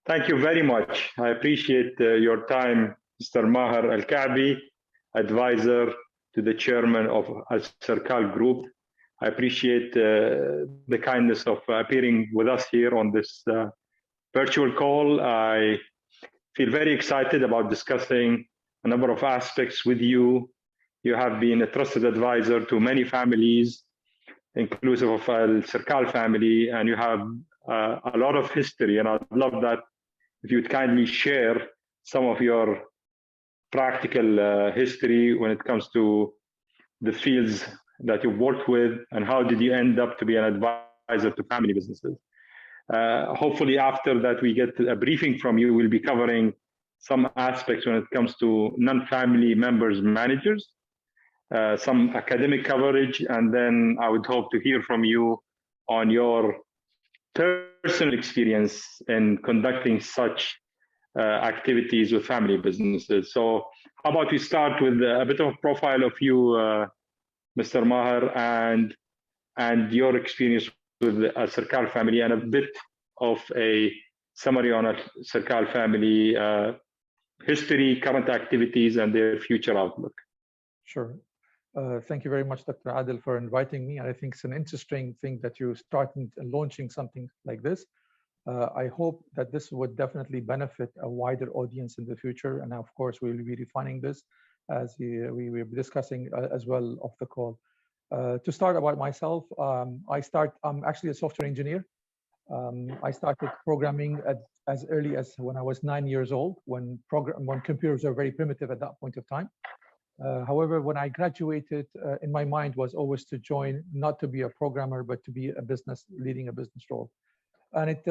Thank you very much. I appreciate your time, Mr. Maher Al Kaabi, advisor to the chairman of Alserkal Group. I appreciate the kindness of appearing with us here on this virtual call. I feel very excited about discussing a number of aspects with you. You have been a trusted advisor to many families, inclusive of Alserkal family, and you have a lot of history, and I'd love that if you'd kindly share some of your practical history when it comes to the fields that you've worked with, and how did you end up to be an advisor to family businesses. Hopefully after that we get a briefing from you, we'll be covering some aspects when it comes to non-family members managers, some academic coverage, and then I would hope to hear from you on your personal experience in conducting such activities with family businesses. So how about we start with a bit of a profile of you, Mr. Maher, and your experience with the Sarkar family, and a bit of a summary on a Sarkar family history, current activities, and their future outlook. Sure. Thank you very much, Dr. Adil, for inviting me. I think it's an interesting thing that you're starting and launching something like this. I hope that this would definitely benefit a wider audience in the future. And of course, we will be refining this as we will be discussing as well off the call. To start about myself, I'm actually a software engineer. I started programming as early as when I was 9 years old, when computers were very primitive at that point of time. However, when I graduated, in my mind was always to join, not to be a programmer, but to be leading a business role. And it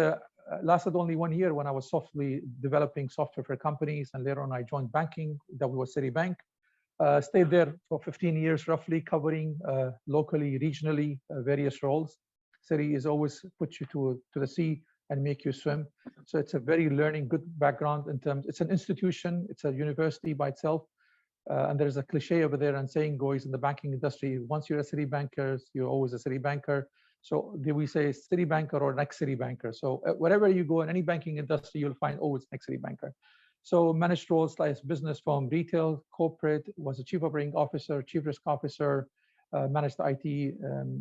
lasted only 1 year when I was softly developing software for companies. And later on, I joined banking, that was Citibank. Stayed there for 15 years, roughly, covering locally, regionally, various roles. Citi is always put you to the sea and make you swim. So it's a very good background in terms, it's an institution, it's a university by itself. And there's a cliche over there and saying goes in the banking industry, once you're a Citi banker, you're always a Citi banker. So we say Citi banker or next Citi banker. So wherever you go in any banking industry, you'll find always next Citi banker. So managed roles like business from retail, corporate, was a chief operating officer, chief risk officer, managed the IT,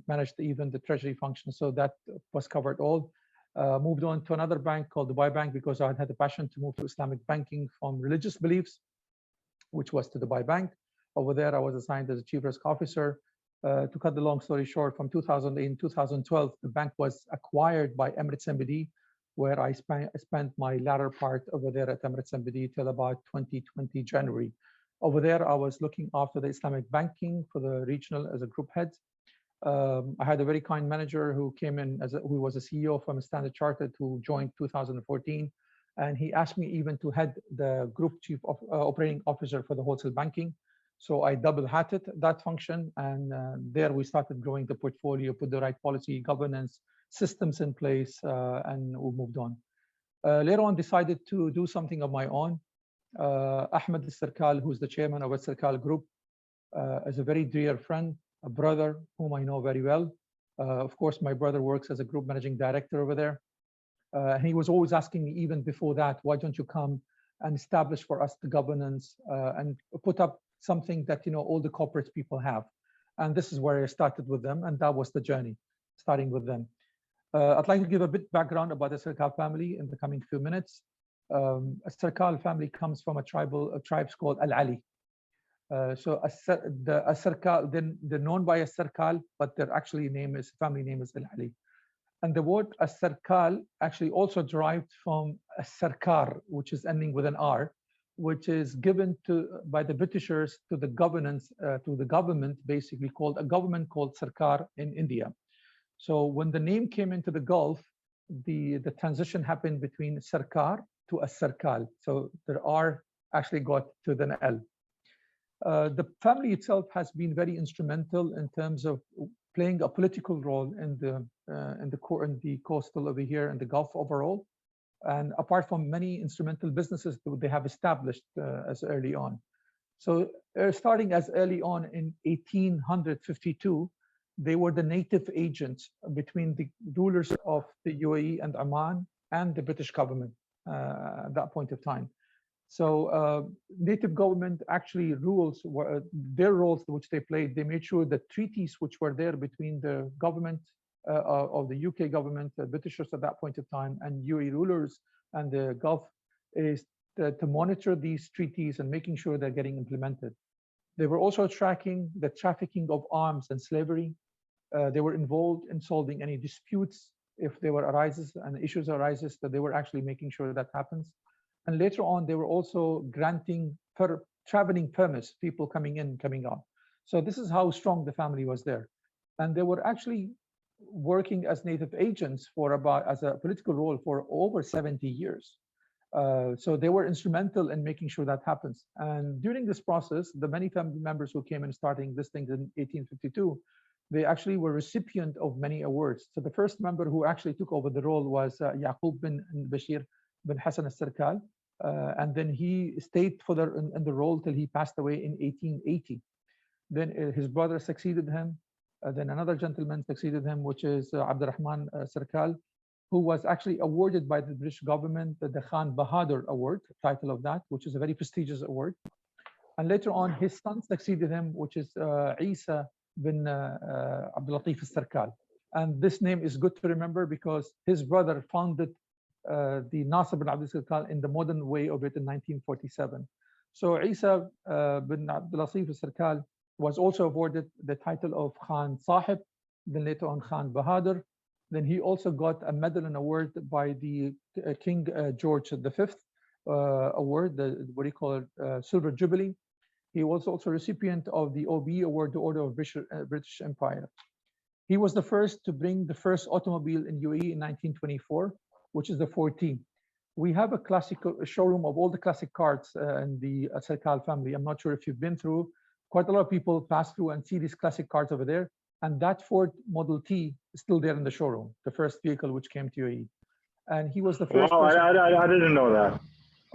managed even the treasury function. So that was covered all. Moved on to another bank called Dubai Bank because I had the passion to move to Islamic banking from religious beliefs, which was to Dubai Bank. Over there, I was assigned as a chief risk officer. To cut the long story short, from 2008 to 2012, the bank was acquired by Emirates NBD, where I spent my latter part over there at Emirates NBD till about 2020 January. Over there, I was looking after the Islamic banking for the regional as a group head. I had a very kind manager who came in who was a CEO from Standard Chartered, who joined 2014. And he asked me even to head the group chief operating officer for the wholesale banking. So I double-hatted that function. And there we started growing the portfolio, put the right policy, governance, systems in place, and we moved on. Later on, decided to do something of my own. Ahmed Sarkar, who's the chairman of Alserkal Group, is a very dear friend, a brother whom I know very well. Of course, my brother works as a group managing director over there. He was always asking me even before that, why don't you come and establish for us the governance and put up something that all the corporate people have. And this is where I started with them, and that was the journey, starting with them. I'd like to give a bit background about the Sarkar family in the coming few minutes. A Sarkar family comes from a tribes called Al-Ali. So the Sarkar, they're known by a Sarkar, but their actually family name is Al-Ali. And the word As-Sarkal actually also derived from Sarkar, which is ending with an R, which is given by the Britishers to the government, basically called a government called Sarkar in India. So when the name came into the Gulf, the transition happened between Sarkar to As-Sarkal. So the R actually got to the L. The family itself has been very instrumental in terms of playing a political role in the coastal over here and the Gulf overall, and apart from many instrumental businesses that they have established as early on. So starting as early on in 1852, they were the native agents between the rulers of the UAE and Oman and the British government. at that point of time. So native government actually rules, their roles which they played, they made sure that treaties which were there between the government of the UK government, the Britishers at that point of time, and UAE rulers and the Gulf, is to monitor these treaties and making sure they're getting implemented. They were also tracking the trafficking of arms and slavery. They were involved in solving any disputes if there were arises and issues arises, that they were actually making sure that happens. And later on, they were also granting traveling permits, people coming in, coming out. So this is how strong the family was there. And they were actually working as native agents for as a political role for over 70 years. So they were instrumental in making sure that happens. And during this process, the many family members who came in starting this thing in 1852, they actually were recipient of many awards. So the first member who actually took over the role was Yaqub bin Bashir bin Hassan Sarkar, and then he stayed in the role till he passed away in 1880. Then his brother succeeded him. Then another gentleman succeeded him, which is Abdurrahman Sarkar, who was actually awarded by the British government the Khan Bahadur Award, title of that, which is a very prestigious award. And later on, his son succeeded him, which is Isa bin Abdul Latif Sarkar. And this name is good to remember because his brother founded the Nasser bin Abdul Sarkar in the modern way of it in 1947. So Isa bin Abdul Latif Sarkar was also awarded the title of Khan Sahib, then later on Khan Bahadur. Then he also got a medal and award by the King George V award, what do you call it, Silver Jubilee. He was also recipient of the OBE award, the Order of British Empire. He was the first to bring the first automobile in UAE in 1924, which is the 14. We have a classical showroom of all the classic cars in the Alserkal family. I'm not sure if you've been through. Quite a lot of people pass through and see these classic cars over there. And that Ford Model T is still there in the showroom, the first vehicle which came to UAE. And he was the first person. I didn't know that.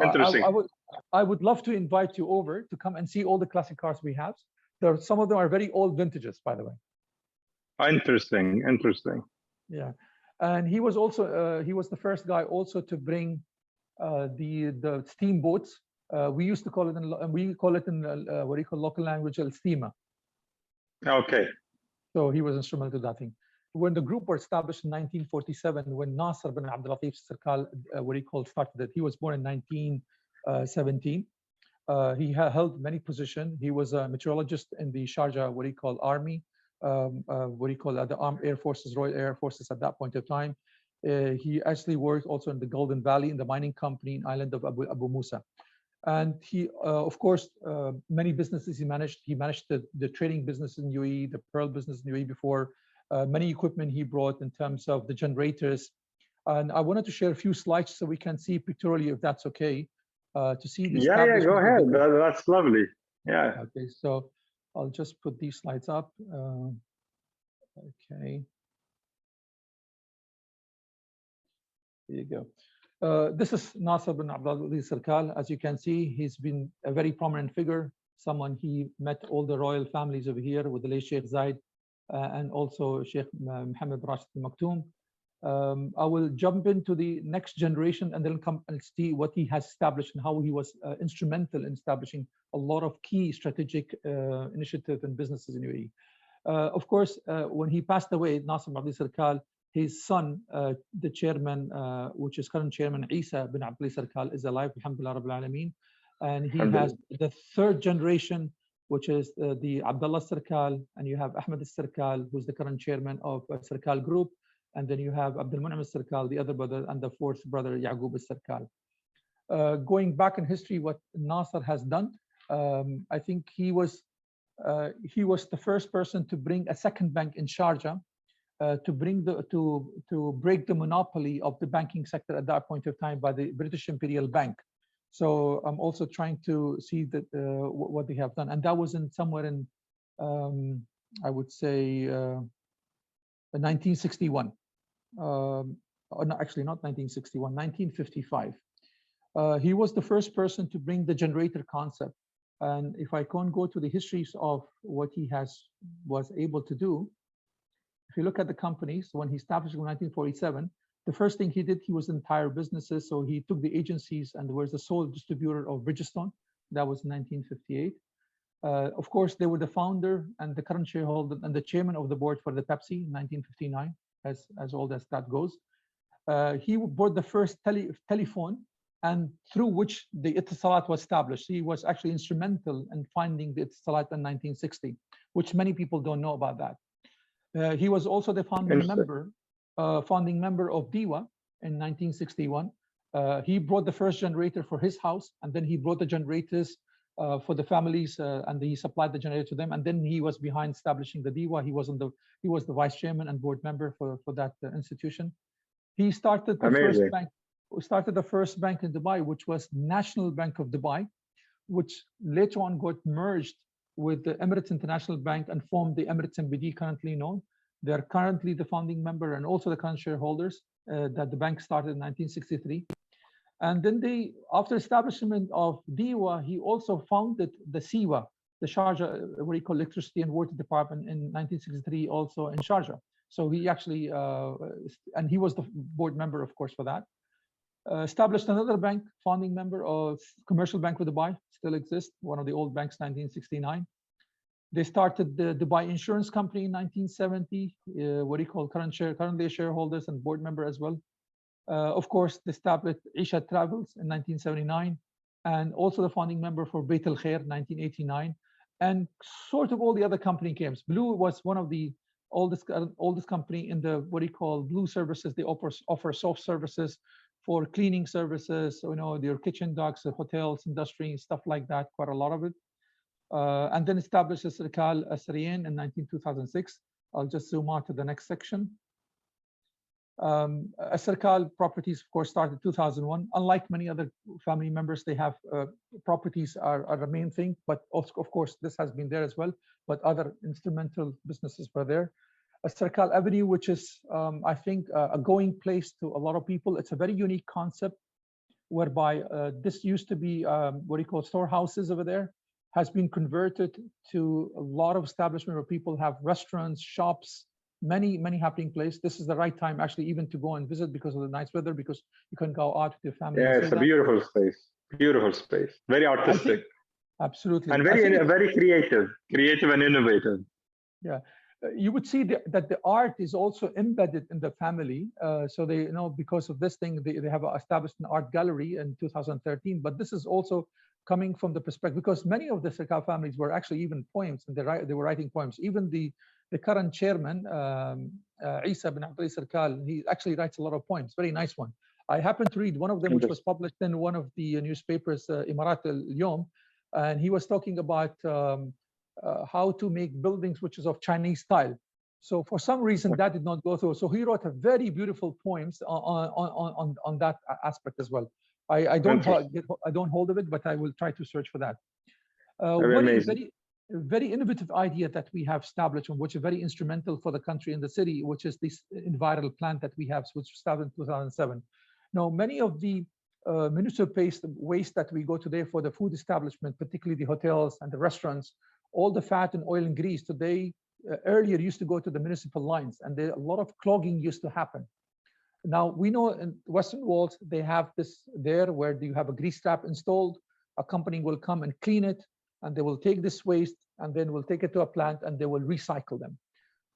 Interesting. I would love to invite you over to come and see all the classic cars we have. Some of them are very old vintages, by the way. Interesting. Yeah. And he was also, he was the first guy also to bring the steamboats. We used to call it, we call it in what do you call local language, El Steamer. Okay. So he was instrumental to that thing. When the group was established in 1947, when Nasser bin Abdul Latif Sarkar, what he called, started it, he was born in 1917. He held many positions. He was a meteorologist in the Sharjah, what he called Army, what he called the Armed Air Forces, Royal Air Forces at that point of time. He actually worked also in the Golden Valley in the mining company in island of Abu Musa. And he, of course, many businesses he managed. He managed the trading business in UAE, the pearl business in UAE before. Many equipment he brought in terms of the generators. And I wanted to share a few slides so we can see pictorially, if that's okay, to see this. Yeah, go ahead. That's lovely. Yeah. Okay, so I'll just put these slides up. Okay. Here you go. This is Nasser bin Abdul Sarkar. As you can see, he's been a very prominent figure, someone he met all the royal families over here with the late Sheikh Zayed and also Sheikh Mohammed Rashid Al Maktoum. I will jump into the next generation and then come and see what he has established and how he was instrumental in establishing a lot of key strategic initiatives and businesses in UAE. Of course, when he passed away, Nasser bin Abdul Sarkar, his son, the chairman, which is current chairman, Isa bin Abdul Sarkar, is alive, alhamdulillah rabbil alameen. And he has the third generation, which is the Abdullah Sarkar, and you have Ahmed Sarkar, who's the current chairman of Alserkal Group. And then you have Abdul Munim Sarkar, the other brother, and the fourth brother, Yaqub Sarkar. Going back in history, what Nasser has done, I think he was the first person to bring a second bank in Sharjah, to break the monopoly of the banking sector at that point of time by the British Imperial Bank. So I'm also trying to see that what they have done, and that was in somewhere in I would say 1961. No, actually not 1961, 1955. He was the first person to bring the generator concept. And if I can go to the histories of what he was able to do, if you look at the companies, when he established in 1947, The first thing he did, he was in tire businesses. So he took the agencies and was the sole distributor of Bridgestone. That was 1958. Of course, they were the founder and the current shareholder and the chairman of the board for the Pepsi in 1959, as old as that goes. He bought the first telephone, and through which the Ittisalat was established. He was actually instrumental in finding the Ittisalat in 1960, which many people don't know about that. He was also the founding member of DIWA in 1961. He brought the first generator for his house, and then he brought the generators for the families, and he supplied the generator to them. And then he was behind establishing the DIWA. He was the vice chairman and board member for that institution. He started the first bank. We started the first bank in Dubai, which was National Bank of Dubai, which later on got merged with the Emirates International Bank and formed the Emirates MBD, currently known. They're currently the founding member and also the current shareholders that the bank started in 1963. And then after establishment of DIWA, he also founded the SIWA, the Sharjah, what you call Electricity and Water Department, in 1963, also in Sharjah. So he actually, and he was the board member, of course, for that. Established another bank, founding member of Commercial Bank of Dubai, still exists, one of the old banks, 1969. They started the Dubai Insurance Company in 1970, what do you call currently shareholders and board member as well. Of course, they established Isha Travels in 1979, and also the founding member for Beit Al Khair, 1989, and sort of all the other company games. Blue was one of the oldest company in the, what do you call, Blue services. They offer soft services for cleaning services, your kitchen docks, hotels, industry, stuff like that, quite a lot of it. And then established Alserkal in 2006. I'll just zoom out to the next section. Alserkal properties, of course, started 2001. Unlike many other family members, they have properties are the main thing, but of course, this has been there as well, but other instrumental businesses were there. Alserkal Avenue, which is, I think, a going place to a lot of people. It's a very unique concept whereby this used to be, what do you call, storehouses over there, has been converted to a lot of establishment where people have restaurants, shops, many happening places. This is the right time actually even to go and visit because of the nice weather, because you can go out with your family. Yeah, it's a beautiful space, very artistic. Absolutely. And very creative and innovative. Yeah. You would see that the art is also embedded in the family. So they, because of this thing, they have established an art gallery in 2013. But this is also coming from the perspective, because many of the Sarkar families were actually even poems, and they were writing poems. Even the current chairman, Isa bin Abdul Sarkar, he actually writes a lot of poems, very nice one. I happened to read one of them, which was published in one of the newspapers, Imarat al-Yom, and he was talking about how to make buildings which is of Chinese style. So for some reason that did not go through. So he wrote a very beautiful poems on that aspect as well. I don't hold of it, but I will try to search for that. Very innovative idea that we have established, which is very instrumental for the country and the city, which is this environmental plant that we have, which started in 2007. Now, many of the municipal waste that we go today for the food establishment, particularly the hotels and the restaurants, all the fat and oil and grease today, earlier used to go to the municipal lines, and a lot of clogging used to happen. Now, we know in Western walls, they have this there where you have a grease trap installed, a company will come and clean it, and they will take this waste and then will take it to a plant and they will recycle them.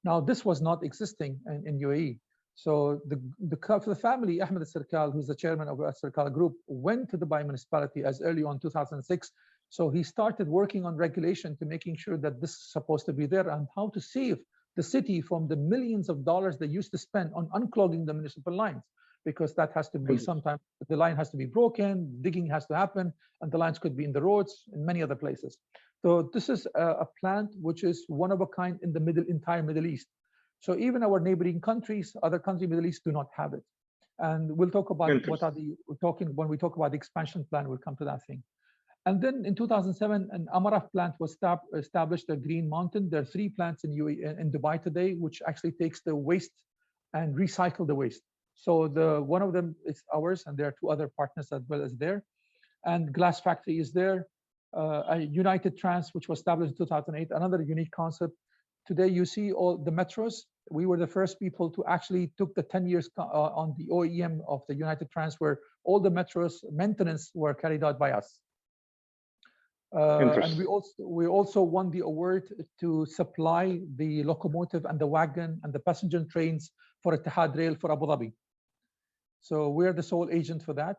Now, this was not existing in UAE. So the family, Ahmed Sarkar, who's the chairman of the Alserkal Group, went to the Dubai municipality as early on 2006. So he started working on regulation to making sure that this is supposed to be there, and how to save the city from the millions of dollars they used to spend on unclogging the municipal lines, because that has to be sometimes the line has to be broken, digging has to happen, and the lines could be in the roads and many other places. So this is a plant which is one of a kind in the entire Middle East. So even our neighboring countries, other countries in the Middle East do not have it. And we'll talk about when we talk about the expansion plan, we'll come to that thing. And then in 2007, an Amaraf plant was established at Green Mountain. There are 3 plants in Dubai today, which actually takes the waste and recycle the waste. So one of them is ours, and there are 2 other partners as well as there. And glass factory is there. A United Trans, which was established in 2008, another unique concept. today you see all the metros. We were the first people to actually took the 10 years on the OEM of the United Trans, where all the metros maintenance were carried out by us. And we also won the award to supply the locomotive and the wagon and the passenger trains for Etihad Rail for Abu Dhabi. So we're the sole agent for that.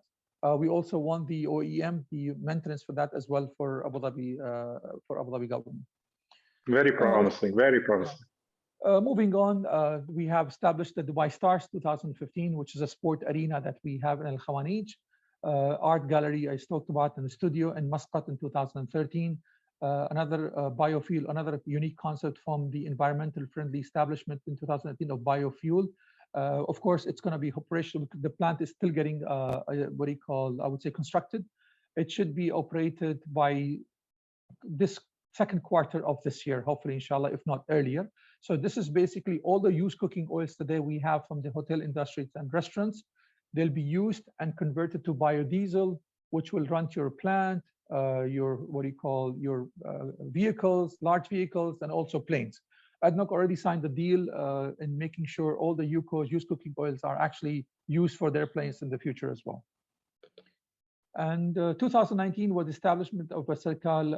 We also won the OEM, the maintenance for that as well for Abu Dhabi government. Very promising, very promising. Moving on, we have established the Dubai Stars 2015, which is a sport arena that we have in Al Khawanij. Art gallery I talked about, in the studio in Muscat in 2013. Another biofuel, another unique concept from the environmental friendly establishment in 2018 of biofuel. Of course, it's going to be operational. The plant is still getting what you call, I would say, constructed. It should be operated by this second quarter of this year, hopefully, inshallah, if not earlier. So this is basically all the used cooking oils today we have from the hotel industries and restaurants. They'll be used and converted to biodiesel, which will run to your plant, your vehicles, large vehicles, and also planes. ADNOC already signed the deal in making sure all the UCOs, used cooking oils, are actually used for their planes in the future as well. And 2019 was the establishment of Alserkal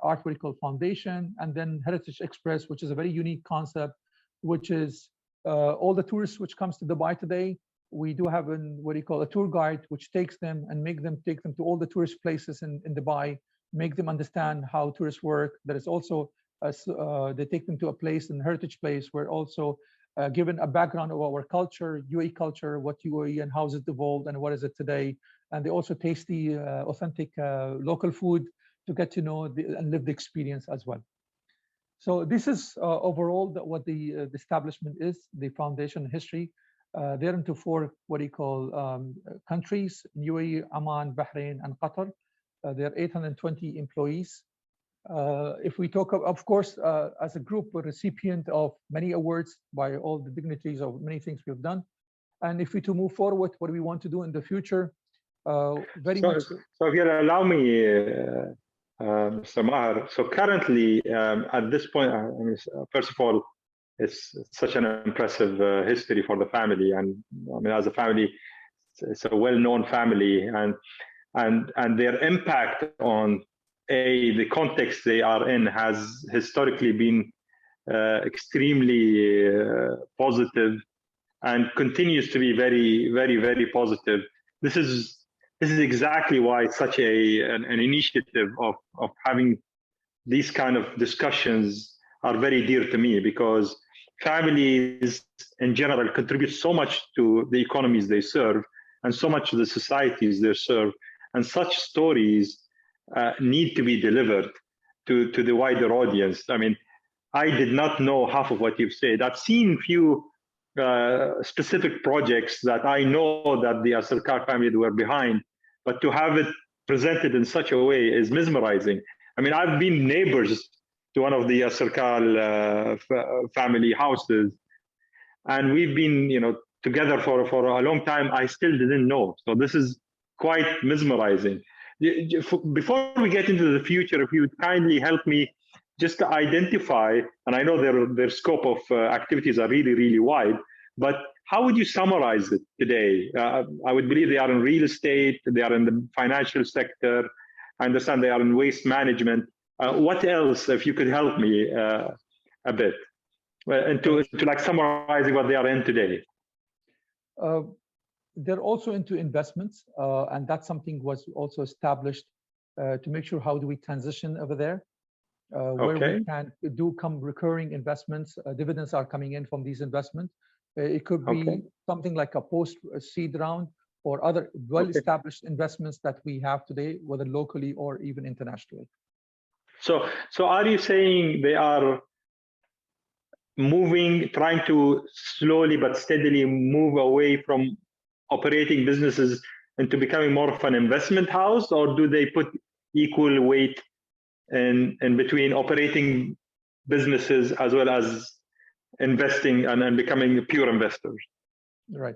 Art Foundation, and then Heritage Express, which is a very unique concept, which is all the tourists which comes to Dubai today. We do have a tour guide which takes them and take them to all the tourist places in Dubai, make them understand how tourists work. There is also they take them to a place, a heritage place, where also given a background of our culture, UAE culture, what UAE and how has it evolved and what is it today. And they also taste the authentic local food to get to know and live the experience as well. So this is overall what the establishment is, the foundation history. They're into 4 countries: UAE, Oman, Bahrain, and Qatar. There are 820 employees. If we talk, of course, as a group, we're recipient of many awards by all the dignitaries of many things we've done. And if we to move forward, what we want to do in the future, So if you'll allow me, Mr. Maher, so currently at this point, first of all, it's such an impressive history for the family, and I mean, as a family, it's a well-known family, and their impact on the context they are in has historically been extremely positive, and continues to be very, very, very positive. This is exactly why such an initiative of having these kind of discussions are very dear to me, because families in general contribute so much to the economies they serve and so much to the societies they serve, and such stories need to be delivered to the wider audience. I mean, I did not know half of what you've said. I've seen few specific projects that I know that the Sarkar family were behind, but to have it presented in such a way is mesmerizing. I mean, I've been neighbors to one of the Sarkar family houses, and we've been, together for a long time. I still didn't know. So this is quite mesmerizing. Before we get into the future, if you would kindly help me just to identify, and I know their scope of activities are really, really wide, but how would you summarize it today? I would believe they are in real estate, they are in the financial sector, I understand they are in waste management. What else, if you could help me a bit, into like summarizing what they are in today? They're also into investments, and that's something was also established to make sure how do we transition over there, where we can do recurring investments. Dividends are coming in from these investments. It could be something like a post-seed round or other well-established investments that we have today, whether locally or even internationally. So are you saying they are trying to slowly but steadily move away from operating businesses into becoming more of an investment house, or do they put equal weight in between operating businesses as well as investing and becoming pure investors? Right.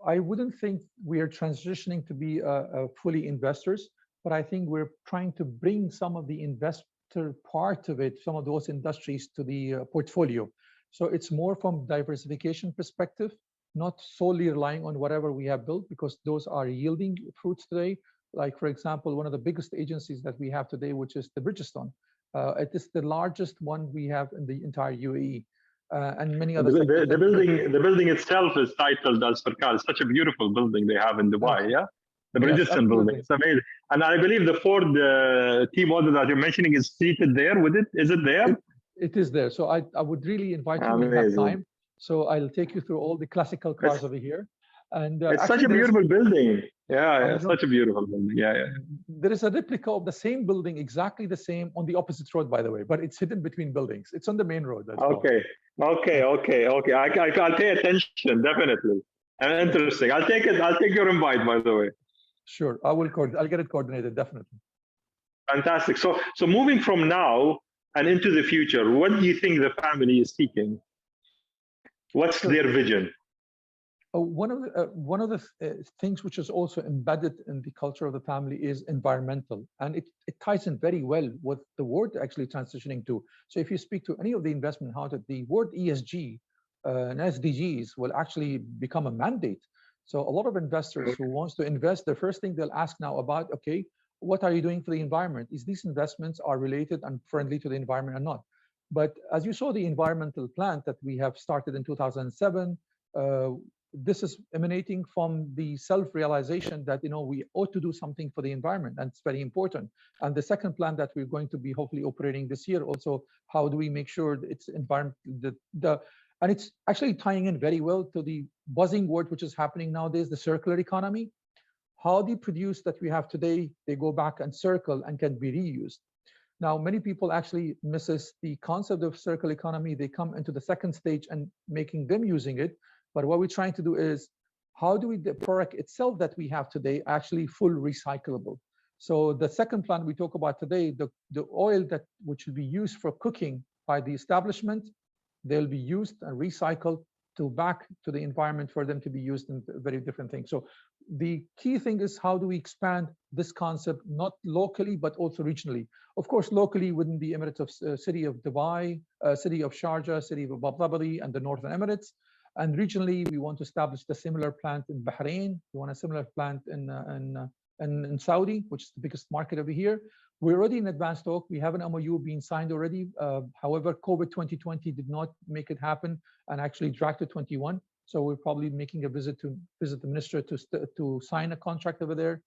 I wouldn't think we are transitioning to be fully investors, but I think we're trying to bring some of the sector part of it, some of those industries to the portfolio. So it's more from diversification perspective, not solely relying on whatever we have built, because those are yielding fruits today. Like, for example, one of the biggest agencies that we have today, which is the Bridgestone. It is the largest one we have in the entire UAE, and many other sectors. The building itself is titled Alserkal. It's such a beautiful building they have in Dubai, yeah? The Bridgestone building. It's amazing. And I believe the Ford T model that you're mentioning is seated there with it. Is it there? It is there. So I would really invite you when you have time. So I'll take you through all the classical cars over here. And it's such a beautiful building. Yeah, it's such a beautiful building. Yeah. There is a replica of the same building, exactly the same, on the opposite road, by the way, but it's hidden between buildings. It's on the main road. That's okay. I'll pay attention, definitely. And interesting. I'll take your invite, by the way. Sure, I'll get it coordinated, definitely. Fantastic. So moving from now and into the future, what do you think the family is seeking? What's their vision? One of the things which is also embedded in the culture of the family is environmental, and it ties in very well with the word actually transitioning to. So if you speak to any of the investment houses, the word ESG and SDGs will actually become a mandate. So a lot of investors who wants to invest, the first thing they'll ask now about, okay, what are you doing for the environment? Is these investments are related and friendly to the environment or not? But as you saw, the environmental plan that we have started in 2007, this is emanating from the self-realization that we ought to do something for the environment, and it's very important. And the second plan that we're going to be hopefully operating this year also, how do we make sure that it's environment and it's actually tying in very well to the buzzing word which is happening nowadays, the circular economy. How the produce that we have today, they go back and circle and can be reused. Now, many people actually misses the concept of circular economy. They come into the second stage and making them using it. But what we're trying to do is, how do we, the product itself that we have today, actually full recyclable? So the second plan we talk about today, the oil which will be used for cooking by the establishment, they'll be used and recycled back to the environment for them to be used in very different things. So the key thing is, how do we expand this concept, not locally, but also regionally? Of course, locally within the Emirates of City of Dubai, City of Sharjah, City of Abu Dhabi, and the Northern Emirates. And regionally, we want to establish a similar plant in Bahrain. We want a similar plant in Saudi, which is the biggest market over here. We're already in advanced talk. We have an MOU being signed already. However, COVID 2020 did not make it happen and actually dragged to 21. So we're probably making a visit to visit the minister to sign a contract over there.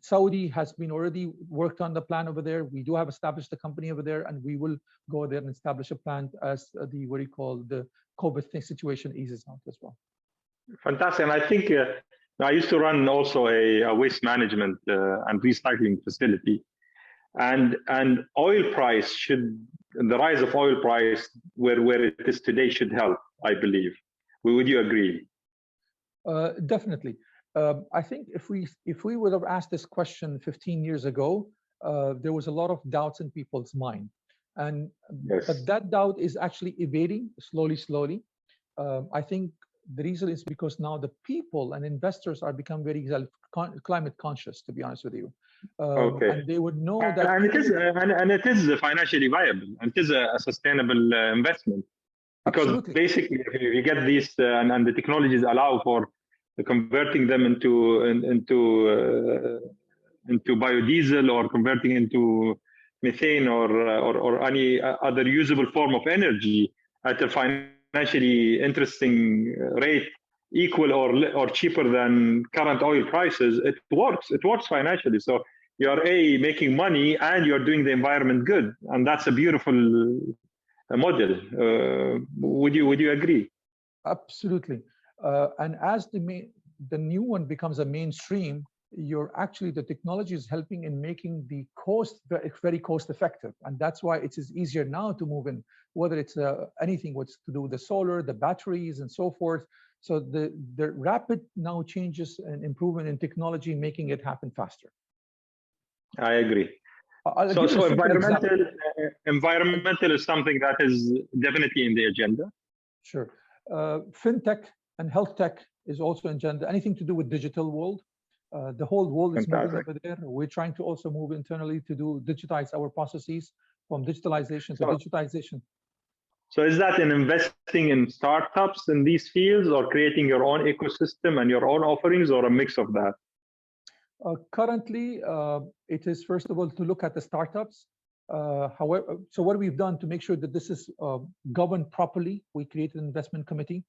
Saudi has been already worked on the plan over there. We do have established a company over there, and we will go there and establish a plant as the COVID situation eases out as well. Fantastic. And I think I used to run also a waste management and recycling facility, and oil price the rise of oil price where it is today should help, I believe. Would you agree? Definitely. I think if we would have asked this question 15 years ago, there was a lot of doubts in people's mind, and yes. But that doubt is actually evading slowly. I think the reason is because now the people and investors are becoming very climate conscious, to be honest with you. Okay. And they would know that. And it is financially viable, and it is a sustainable investment. Because absolutely. Basically, if you get these and the technologies allow for converting them into biodiesel, or converting into methane, or any other usable form of energy at a financially interesting rate, equal or cheaper than current oil prices, it works financially. So you're making money and you're doing the environment good, and that's a beautiful model. Would you agree? Absolutely. And as the new one becomes a mainstream, the technology is helping in making the cost very cost effective, and that's why it is easier now to move in, whether it's anything what's to do with the solar, the batteries, and so forth. So the rapid now changes and improvement in technology, making it happen faster. I agree. So environmental is something that is definitely in the agenda. Sure. Fintech and health tech is also in agenda. Anything to do with digital world. The whole world is moving Fantastic. over there. We're trying to also move internally to digitize our processes from digitalization to digitization. So is that in investing in startups in these fields, or creating your own ecosystem and your own offerings, or a mix of that? Currently, it is, first of all, to look at the startups. However, so what we've done to make sure that this is governed properly, we created an investment committee.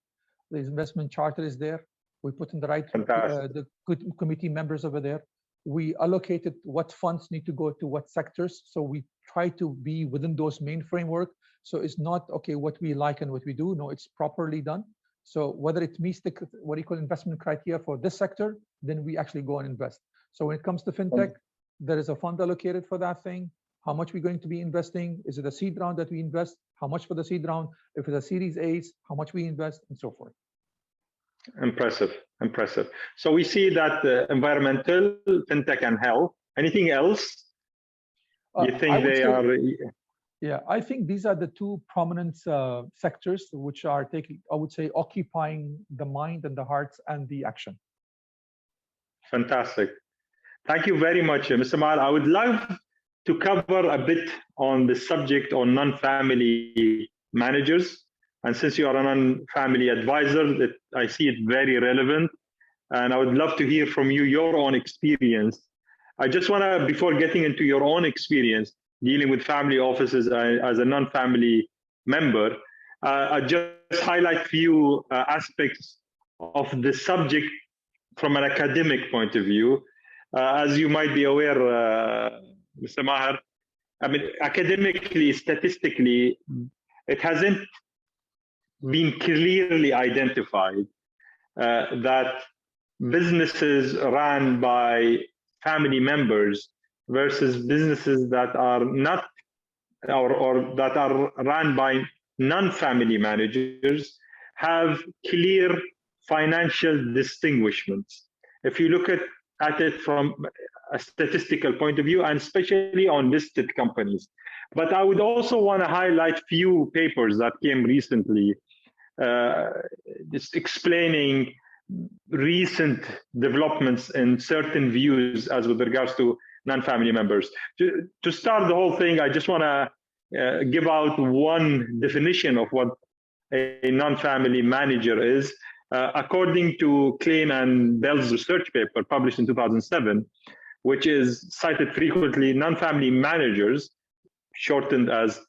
The investment charter is there. We put in the right the committee members over there. We allocated what funds need to go to what sectors. So we try to be within those main framework. So it's not, okay, what we like and what we do. No, it's properly done. So whether it meets the what you call investment criteria for this sector, then we actually go and invest. So when it comes to fintech, there is a fund allocated for that thing. How much we're going to be investing? Is it a seed round that we invest? How much for the seed round? If it's a Series A's, how much we invest, and so forth. Impressive, impressive. So we see that environmental, fintech, and health. Anything else? You think they are? Yeah, I think these are the two prominent sectors which are taking, I would say, occupying the mind and the hearts and the action. Fantastic. Thank you very much, Mr. Maher. I would love to cover a bit on the subject on non-family managers. And since you are a non-family advisor, I see it very relevant. And I would love to hear from you your own experience. I just want to, before getting into your own experience, dealing with family offices as a non-family member, I just highlight a few aspects of the subject from an academic point of view. As you might be aware, Mr. Maher, I mean, academically, statistically, it hasn't been clearly identified that businesses run by family members versus businesses that are not, or that are run by non-family managers have clear financial distinguishments. If you look at it from a statistical point of view, and especially on listed companies. But I would also want to highlight few papers that came recently just explaining recent developments in certain views as with regards to non-family members. To start the whole thing, I just want to give out one definition of what a non-family manager is. According to Klein and Bell's research paper published in 2007, which is cited frequently, non-family managers, shortened as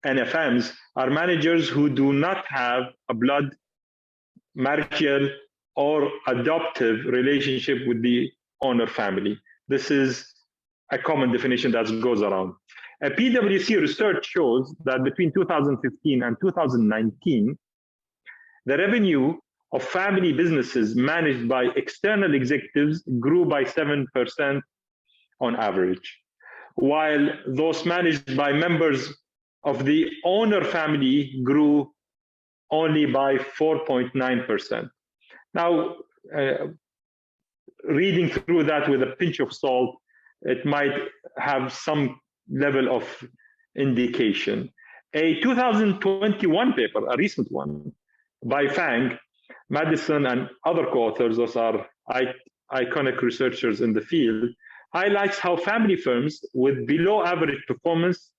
NFMs, are managers who do not have a blood, marital, or adoptive relationship with the owner family. This is a common definition that goes around. A PwC research shows that between 2015 and 2019, the revenue of family businesses managed by external executives grew by 7% on average, while those managed by members of the owner family grew only by 4.9%. Now, reading through that with a pinch of salt, it might have some level of indication. A 2021 paper, a recent one, by Fang, Madison, and other co-authors, those are iconic researchers in the field, highlights how family firms with below average performance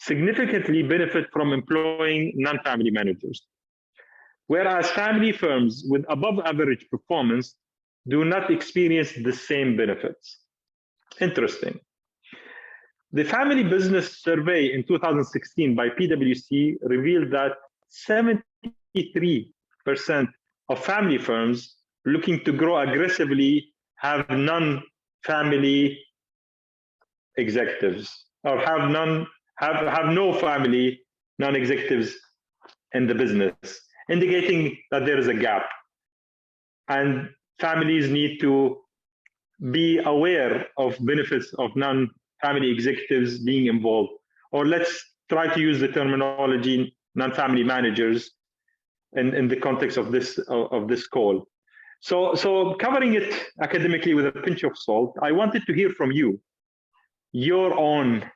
significantly benefit from employing non-family managers, whereas family firms with above average performance do not experience the same benefits. Interesting. The Family Business Survey in 2016 by PwC revealed that 73% of family firms looking to grow aggressively have non-family executives, or have no family non-executives in the business, indicating that there is a gap. And families need to be aware of benefits of non-family executives being involved. Or let's try to use the terminology non-family managers in the context of this call. So covering it academically with a pinch of salt, I wanted to hear from you your own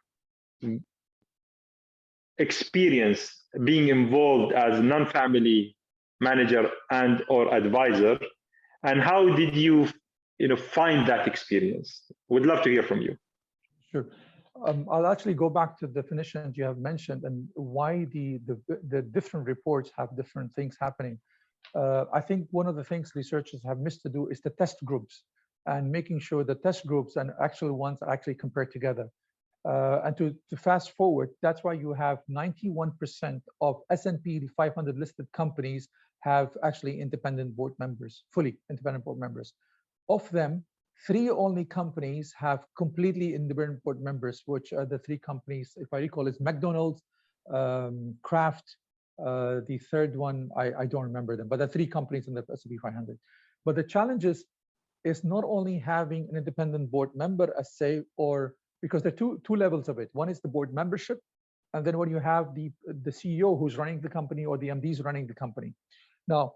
experience being involved as a non-family manager and or advisor, and how did you find that experience? Would love to hear from you. Sure. I'll actually go back to the definitions you have mentioned and why the different reports have different things happening. I think one of the things researchers have missed to do is the test groups and making sure the test groups and actual ones are actually compared together. And to fast forward, that's why you have 91% of S&P 500 listed companies have actually independent board members, fully independent board members. Of them, 3 only companies have completely independent board members, which are the 3 companies, if I recall, is McDonald's, Kraft, the third one, I don't remember them, but the 3 companies in the S&P 500. But the challenge is not only having an independent board member as say, or because there are two levels of it. One is the board membership, and then when you have the CEO who's running the company or the MDs running the company. Now,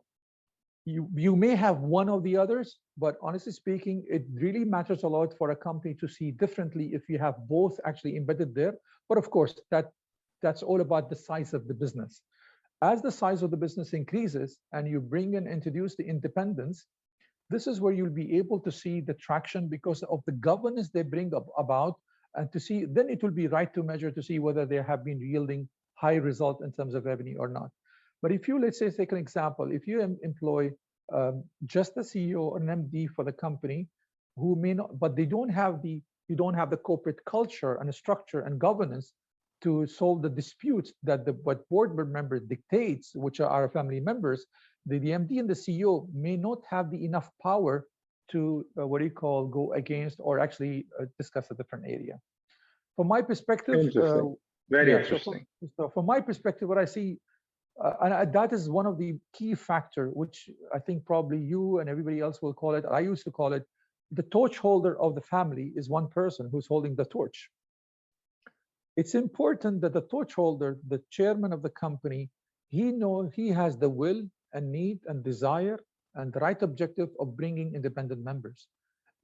you may have one of the others, but honestly speaking, it really matters a lot for a company to see differently if you have both actually embedded there. But of course, that's all about the size of the business. As the size of the business increases and you bring and introduce the independence, this is where you'll be able to see the traction because of the governance they bring about, and to see, then it will be right to measure to see whether they have been yielding high result in terms of revenue or not. But if you, let's say, take an example, if you employ just the CEO or an MD for the company who may not, but you don't have the corporate culture and a structure and governance to solve the disputes that what board member dictates, which are our family members, the MD and the CEO may not have the enough power to go against or actually discuss a different area. From my perspective, very interesting. So from my perspective, what I see, and that is one of the key factor, which I think probably you and everybody else will call it, I used to call it, the torch holder of the family is one person who's holding the torch. It's important that the torch holder, the chairman of the company, he has the will and need and desire and the right objective of bringing independent members.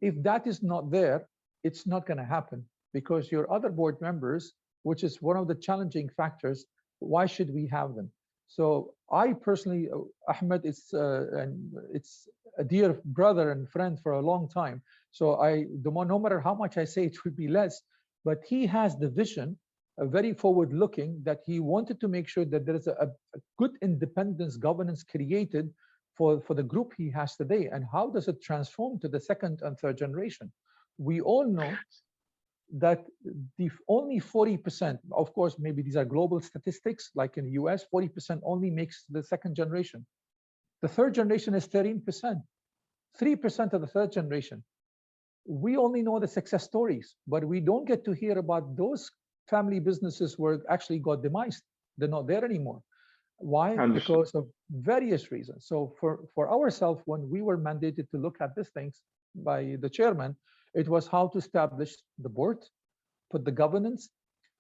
If that is not there, it's not going to happen because your other board members, which is one of the challenging factors, why should we have them? So I personally, Ahmed, it's a dear brother and friend for a long time. So no matter how much I say, it would be less, but he has the vision, very forward-looking, that he wanted to make sure that there is a good independence governance created for the group he has today. And how does it transform to the second and third generation? We all know that only 40%, of course, maybe these are global statistics, like in the US, 40% only makes the second generation. The third generation is 13%, 3% of the third generation. We only know the success stories, but we don't get to hear about those family businesses where actually got demised. They're not there anymore. Why? Because of various reasons. So for ourselves, when we were mandated to look at these things by the chairman, it was how to establish the board, put the governance.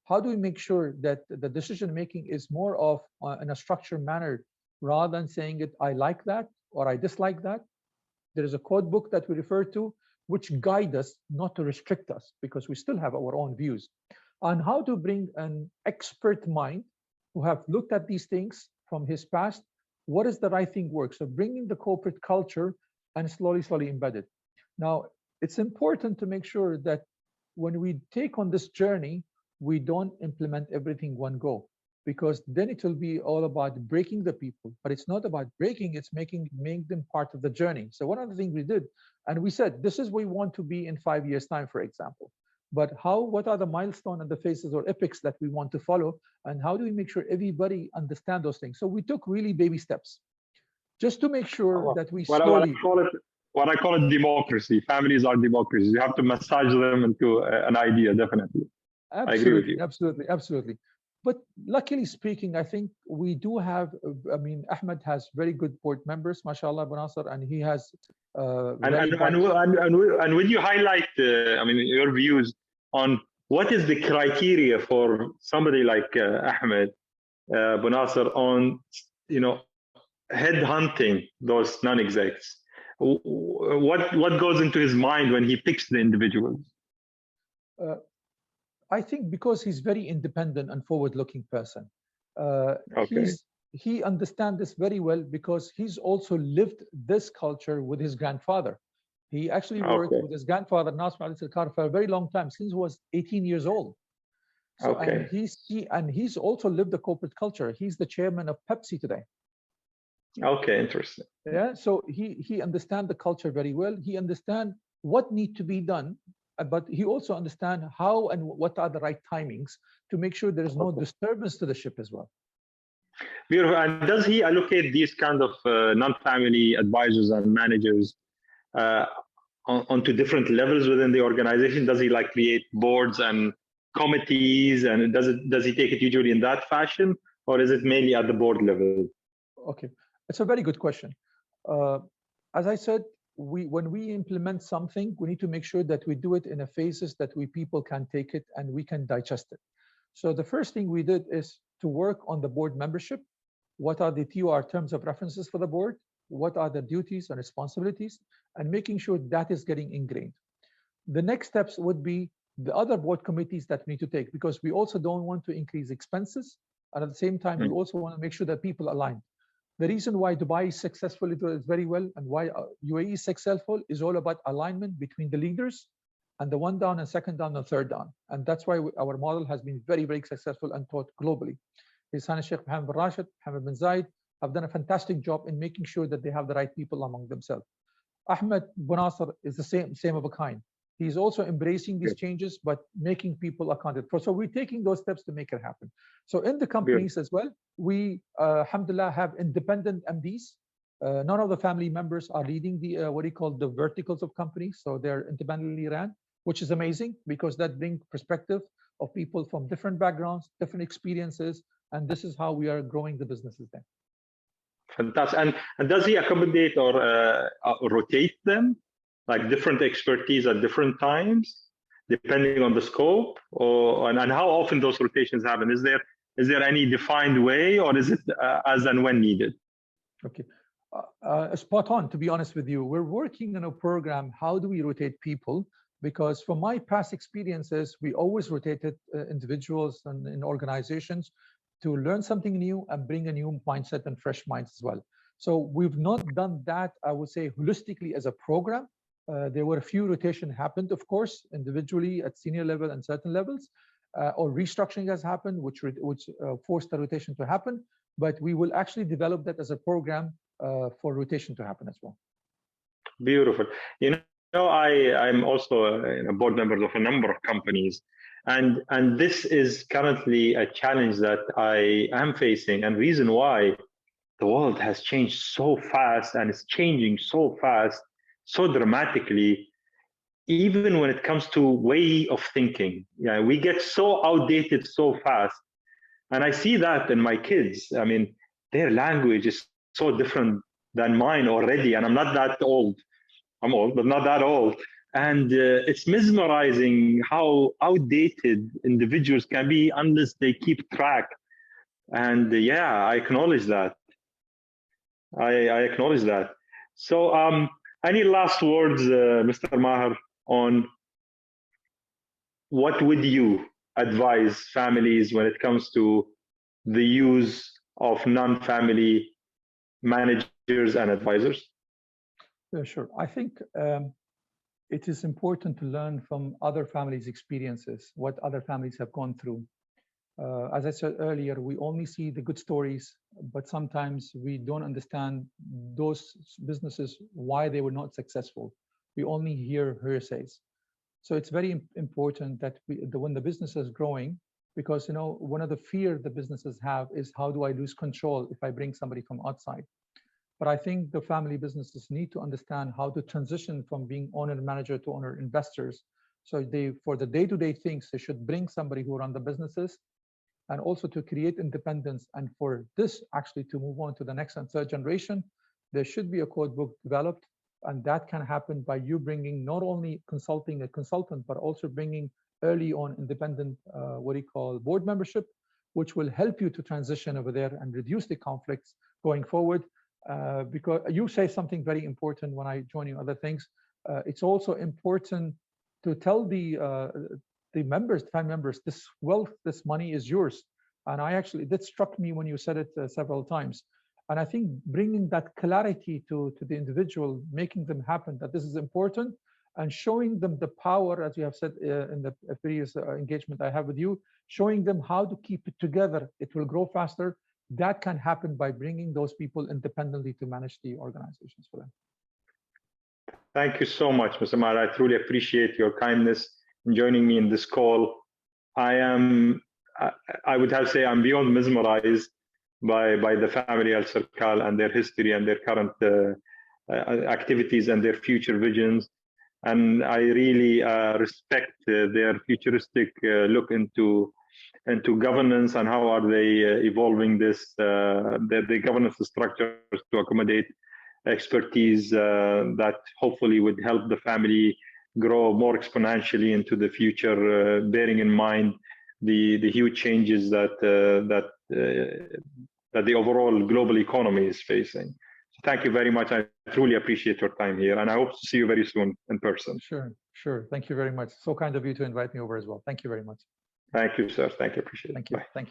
How do we make sure that the decision making is more of in a structured manner rather than saying it, I like that or I dislike that. There is a code book that we refer to, which guide us, not to restrict us, because we still have our own views on how to bring an expert mind who have looked at these things from his past. What is the right thing work? So bringing the corporate culture and slowly embed it. Now, it's important to make sure that when we take on this journey, we don't implement everything one go, because then it will be all about breaking the people. But it's not about breaking, it's making them part of the journey. So one of the things we did, and we said, this is where we want to be in 5 years' time, for example. But what are the milestones and the phases or epics that we want to follow? And how do we make sure everybody understand those things? So we took really baby steps just to make sure that we slowly... What I call it democracy. Families are democracies. You have to massage them into an idea, definitely. Absolutely, I agree with you. Absolutely. But luckily speaking, I think we do have, Ahmed has very good board members, mashallah, Nasser, and he has... And would you highlight, your views on what is the criteria for somebody like Ahmed Nasser on, headhunting those non-execs? What goes into his mind when he picks the individuals? I think because he's very independent and forward-looking person. He understands this very well because he's also lived this culture with his grandfather. He actually worked with his grandfather, Nasr Al Sarkar, for a very long time, since he was 18 years old. So, and he's also lived the corporate culture. He's the chairman of Pepsi today. Okay, interesting. Yeah, so he understands the culture very well. He understands what needs to be done, but he also understands how and what are the right timings to make sure there is no disturbance to the ship as well. Beautiful. And does he allocate these kind of non-family advisors and managers onto different levels within the organization? Does he like create boards and committees, and does he take it usually in that fashion, or is it mainly at the board level? Okay, it's a very good question. As I said, when we implement something, we need to make sure that we do it in a phases that people can take it and we can digest it. So the first thing we did is to work on the board membership. What are the TOR terms of references for the board? What are the duties and responsibilities? And making sure that is getting ingrained. The next steps would be the other board committees that we need to take, because we also don't want to increase expenses. And at the same time, we also want to make sure that people align. The reason why Dubai is successful very well, and why UAE is successful, is all about alignment between the leaders and the one down and second down and third down. And that's why our model has been very, very successful and taught globally. His Highness Sheikh Mohammed bin Rashid, Mohammed bin Zayed have done a fantastic job in making sure that they have the right people among themselves. Ahmed bin Nasser is the same of a kind. He's also embracing these changes, but making people accounted for. So we're taking those steps to make it happen. So in the companies as well, we, alhamdulillah, have independent MDs. None of the family members are leading the, what do you call, the verticals of companies. So they're independently ran, which is amazing, because that brings perspective of people from different backgrounds, different experiences, and this is how we are growing the businesses then. Fantastic. And does he accommodate or rotate them, like different expertise at different times, depending on the scope, and how often those rotations happen? Is there any defined way, or is it as and when needed? Okay, spot on. To be honest with you, we're working on a program. How do we rotate people? Because from my past experiences, we always rotated individuals and in organizations to learn something new and bring a new mindset and fresh minds as well. So we've not done that, I would say, holistically as a program. There were a few rotation happened, of course, individually at senior level and certain levels, or restructuring has happened, which forced the rotation to happen. But we will actually develop that as a program for rotation to happen as well. Beautiful. You know, I'm also a board member of a number of companies, and this is currently a challenge that I am facing, and reason why the world has changed so fast, and it's changing so fast, so dramatically, even when it comes to way of thinking. Yeah, we get so outdated so fast. And I see that in my kids. I mean, their language is so different than mine already. And I'm not that old. I'm old, but not that old. And it's mesmerizing how outdated individuals can be unless they keep track. And yeah, I acknowledge that. I acknowledge that. So any last words, Mr. Maher, on what would you advise families when it comes to the use of non-family managers and advisors? Yeah, sure. I think it is important to learn from other families' experiences, what other families have gone through. As I said earlier, we only see the good stories, but sometimes we don't understand those businesses, why they were not successful. We only hear hearsays. So it's very important that when the business is growing, because one of the fear the businesses have is, how do I lose control if I bring somebody from outside? But I think the family businesses need to understand how to transition from being owner-manager to owner-investors. So for the day-to-day things, they should bring somebody who run the businesses, and also to create independence. And for this actually to move on to the next and third generation, there should be a code book developed. And that can happen by you bringing not only consulting a consultant, but also bringing early on independent, board membership, which will help you to transition over there and reduce the conflicts going forward. Because you say something very important when I join you other things. It's also important to tell the family members, this wealth, this money is yours. And that struck me when you said it several times. And I think bringing that clarity to the individual, making them happen that this is important, and showing them the power, as you have said in the previous engagement I have with you, showing them how to keep it together. It will grow faster. That can happen by bringing those people independently to manage the organizations for them. Thank you so much, Mr. Maher. I truly appreciate your kindness in joining me in this call. I would have to say I'm beyond mesmerized by the family Alserkal and their history and their current activities and their future visions. And I really respect their futuristic look into governance and how are they evolving this, the governance structures to accommodate expertise that hopefully would help the family grow more exponentially into the future, bearing in mind the huge changes that the overall global economy is facing. So thank you very much. I truly appreciate your time here, and I hope to see you very soon in person. Sure. Thank you very much. So kind of you to invite me over as well. Thank you very much. Thank you, sir. Thank you. Appreciate it. Thank you. Bye. Thank you.